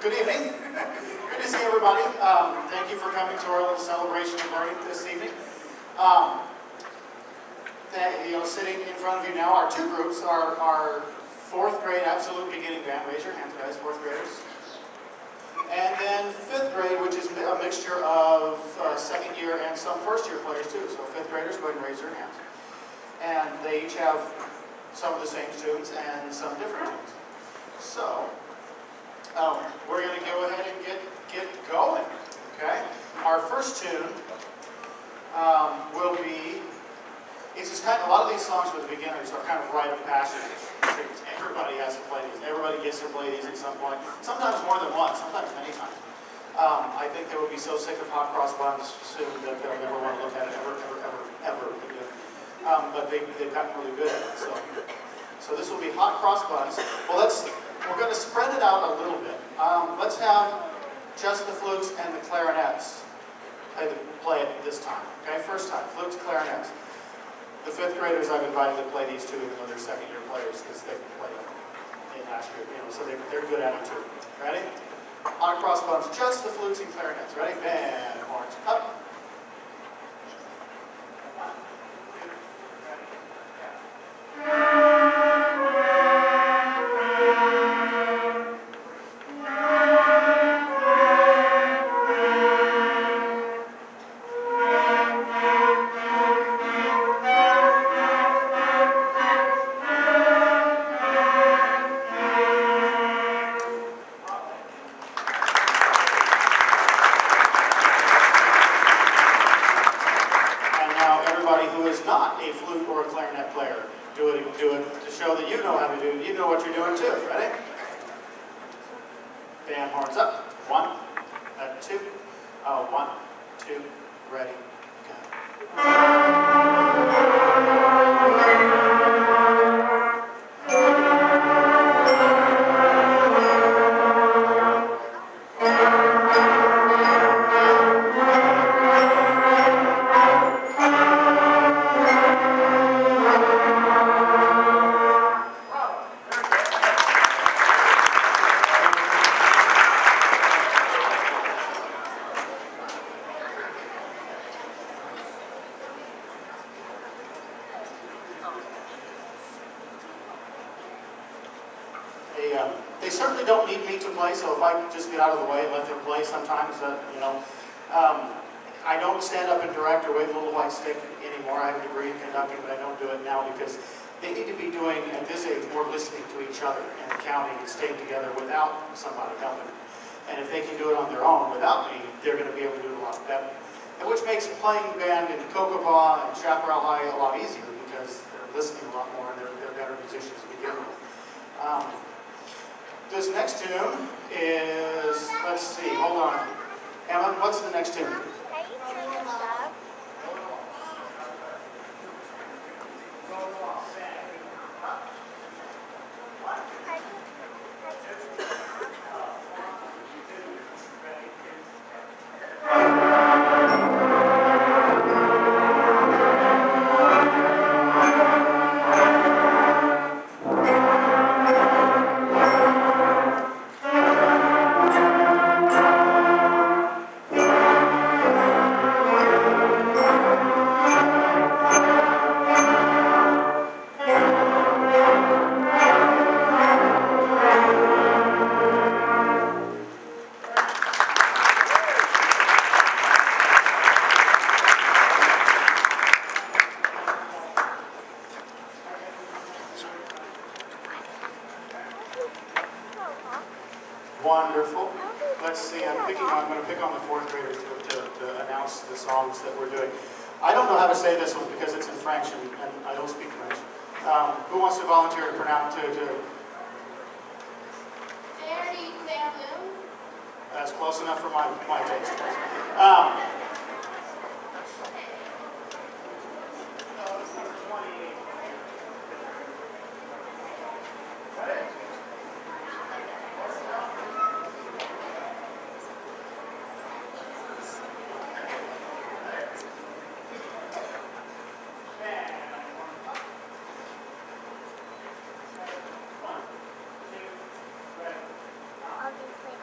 Good evening. Good to see everybody. Thank you for coming to our little celebration of learning this evening. Sitting in front of you now are two groups. Our fourth grade absolute beginning band. Raise your hands, guys, fourth graders. And then fifth grade, which is a mixture of second year and some first year players too. So fifth graders, go ahead and raise your hands. And they each have some of the same tunes and some different tunes. So we're going to go ahead and get going. Okay. Our first tune will be. It's just kind of, a lot of these songs with beginners are kind of rite of passage. Everybody has to play these. Everybody gets to play these at some point. Sometimes more than once. Sometimes many times. I think they will be so sick of hot cross buns soon that they'll never want to look at it ever again. But they've gotten really good at it. So this will be hot cross buns. Well, we're going to spread it out a little bit. Let's have just the flutes and the clarinets play it this time. Okay, first time, flutes, clarinets. The fifth graders I've invited to play these two, even though they're second year players, because they played in last year, so they're good at it too. Ready? On cross buns, just the flutes and clarinets. Ready? Band, horns, up. Do it to show that you know how to do it. You know what you're doing too. Ready? Band horns up. 1, 2. 1, 2. Ready? Go. They certainly don't need me to play, so if I just get out of the way and let them play sometimes, I don't stand up and direct or wave a little white stick anymore. I have a degree in conducting, but I don't do it now because they need to be doing, at this age, more listening to each other and counting and staying together without somebody helping. And if they can do it on their own without me, they're going to be able to do it a lot better. And which makes playing band in Cocoa and Chaparral High a lot easier because they're listening a lot more and they're better musicians to begin with. This next tune is, let's see, hold on. Emma, what's the next tune? Wonderful. Let's see, I'm going to pick on the fourth graders to announce the songs that we're doing. I don't know how to say this one because it's in French and I don't speak French. Who wants to volunteer to pronounce That's close enough for my taste. I'll just say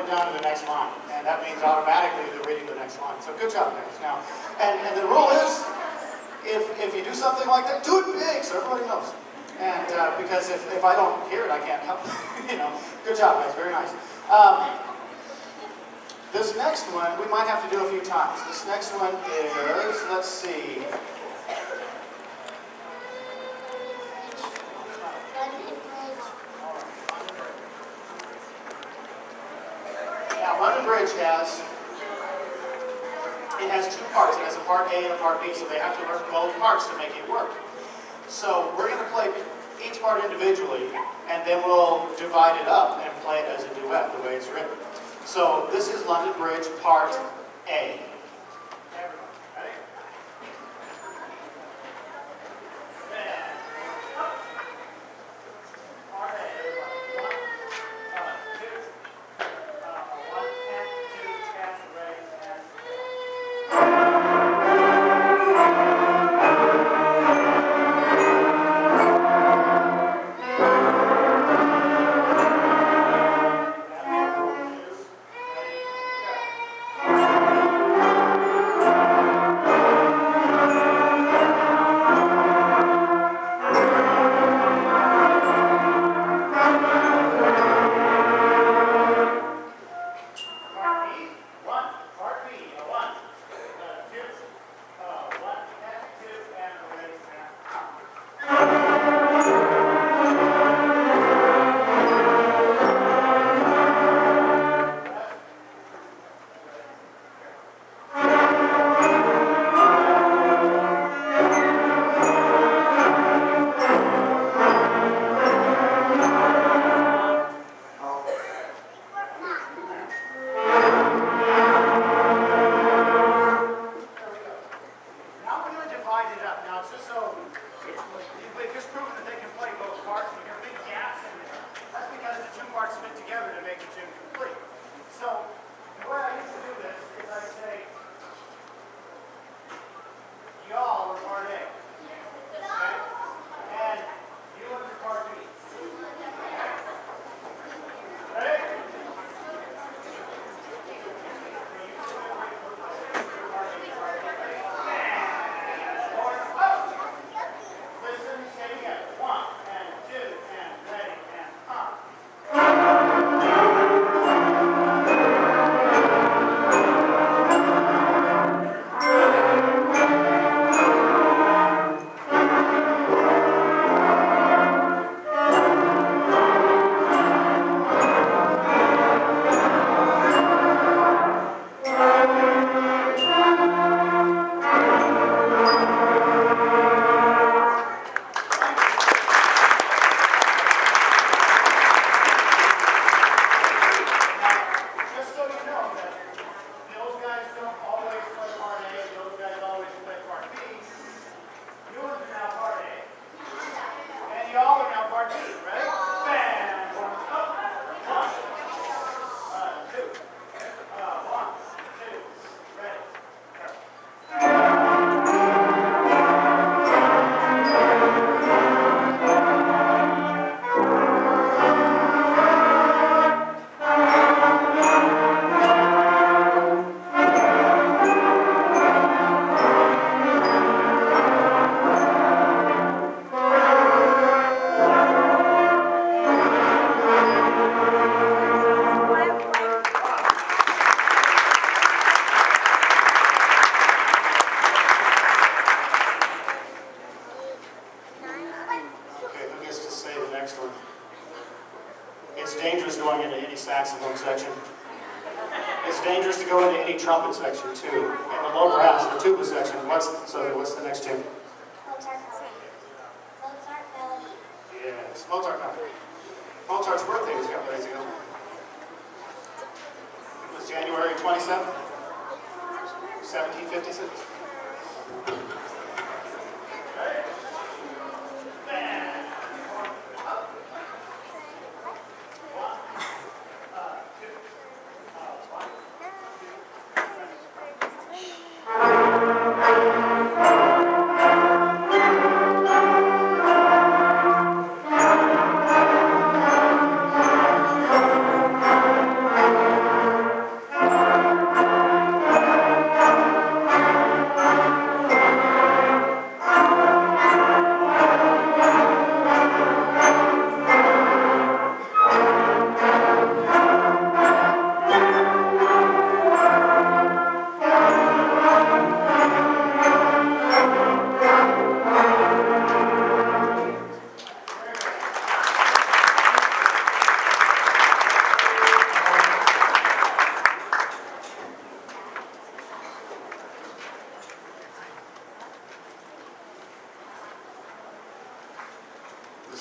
it down to the next line. And that means automatically they're reading the next line. So good job, guys. Now, and the rule is, if you do something like that, do it big so everybody knows. And because if I don't hear it, I can't help it. You know, good job, guys. Very nice. This next one, we might have to do a few times. This next one is, let's see. Now, London Bridge has two parts. It has a part A and a part B, so they have to learn both parts to make it work. So we're going to play each part individually, and then we'll divide it up and play it as a duet, the way it's written. So this is London Bridge Part A. Saxophone section. It's dangerous to go into any trumpet section too. And the low brass, the tuba section. What's the next tune? Mozart Melody. Yes, Mozart Melody. Mozart's birthday was a couple days ago. It was January 27th, 1756.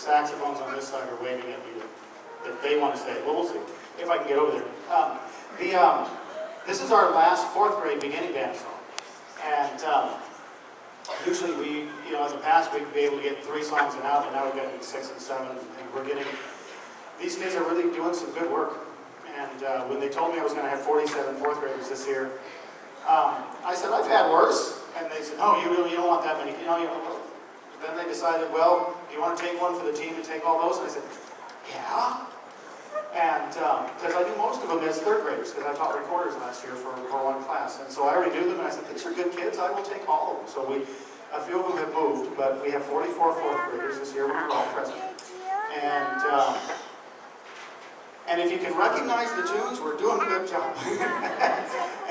saxophones on this side are waving at me that they want to stay. Well, we'll see if I can get over there. This is our last fourth grade beginning band song. And usually we, in the past we'd be able to get 3 songs and out, and now we're getting 6 and 7. And we're getting, these kids are really doing some good work. And when they told me I was going to have 47 fourth graders this year, I said, I've had worse. And they said, oh, you don't want that many. Then they decided, well, do you want to take one for the team and take all those? And I said, yeah. And because I knew most of them as third graders, because I taught recorders last year for one class. And so I already knew them, and I said, these are good kids, I will take all of them. So a few of them have moved, but we have 44 fourth graders this year when we're all present. And if you can recognize the tunes, we're doing a good job.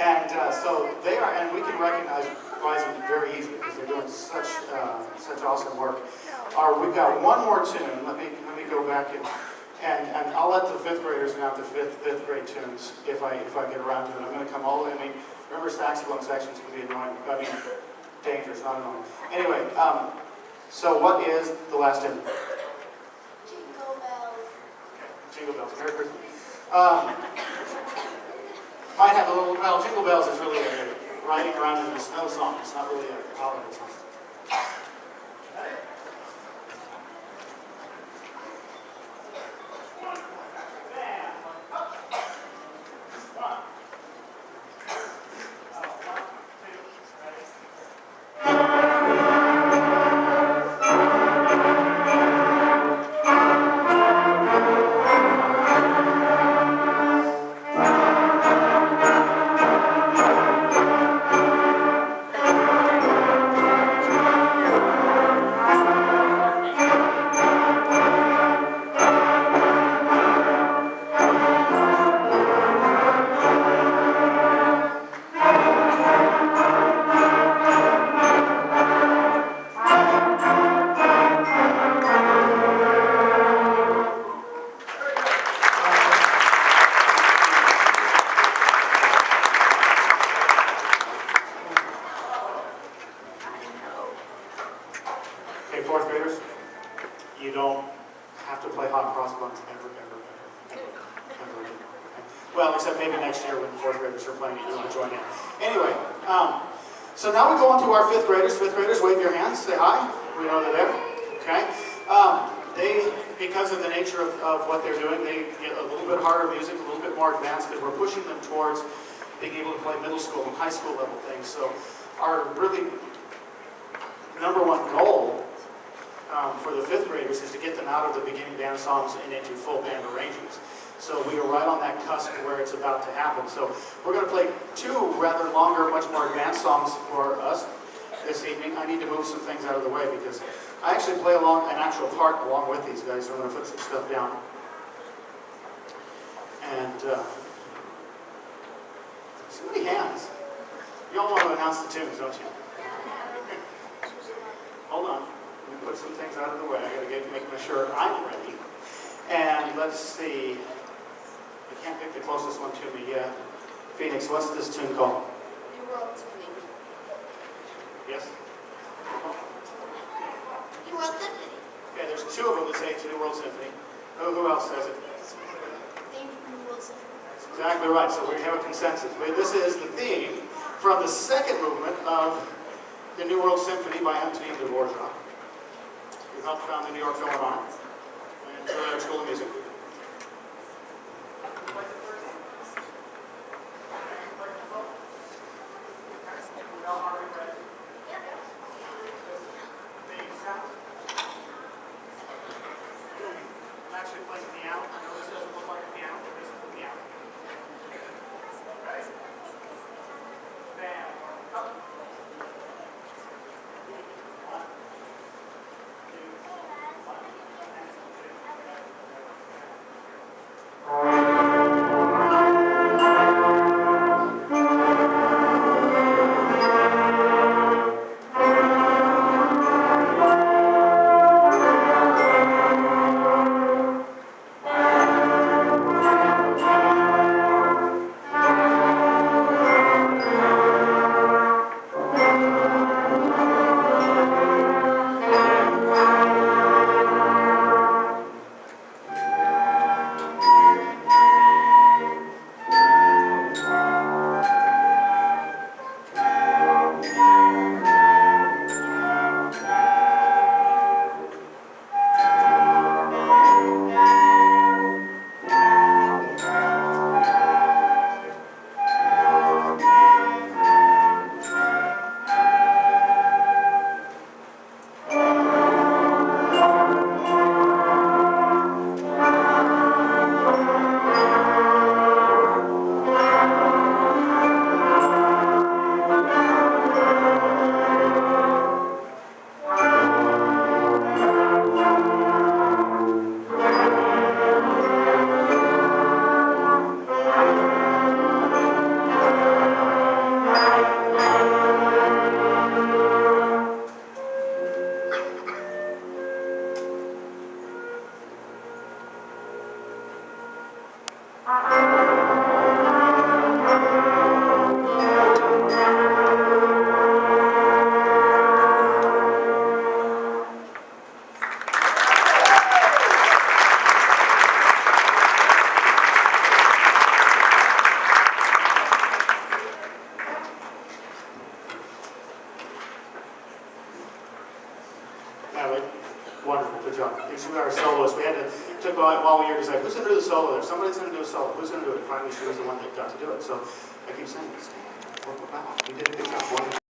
And so they are, and we can recognize them very easily because they're doing such awesome work. We've got one more tune. Let me go back and I'll let the fifth graders know the fifth grade tunes if I get around to it. I'm going to come all the way. Remember, saxophone sections can be annoying. Dangerous, not annoying. Anyway, so what is the last tune? Jingle bells. Jingle bells. Merry Christmas. Might have a little. Well, Jingle Bells is really a riding around in the snow song. It's not really a holiday song. Fourth graders, you don't have to play hot cross buns ever. Well, except maybe next year when fourth graders are playing it, you want to join in. Anyway, so now we go on to our fifth graders. Fifth graders, wave your hands, say hi. We know they're there. Okay. They, because of the nature of what they're doing, they get a little bit harder music, a little bit more advanced, because we're pushing them towards being able to play middle school and high school level things. So our really number one goal for the fifth graders is to get them out of the beginning band songs and into full band arrangements. So we are right on that cusp where it's about to happen. So we're going to play 2 rather longer, much more advanced songs for us this evening. I need to move some things out of the way because I actually play an actual part along with these guys, so I'm going to put some stuff down. And so many hands. You all want to announce the tunes, don't you? Hold on. Let me put some things out of the way. I got to make sure I'm ready. And let's see. I can't pick the closest one to me yet. Phoenix, what's this tune called? New World Symphony. Yes? New World Symphony. Okay, there's 2 of them that say it's New World Symphony. Who else says it? Theme from New World Symphony. That's exactly right. So we have a consensus. This is the theme from the second movement of the New World Symphony by Antonin Dvorak, who helped found the New York Philharmonic and the School of Music. I'm actually playing piano. I know this doesn't look like a piano, but this is the piano. Okay. Bam. Up. 1, 2, 1, and 2. Natalie, wonderful, good job. And she was our soloist. We had to, took a while we were decide, who's going to do the solo there? Somebody's going to do a solo. Who's going to do it? Finally, she was the one that got to do it. So I keep saying, wow, you did a good job. Wonderful.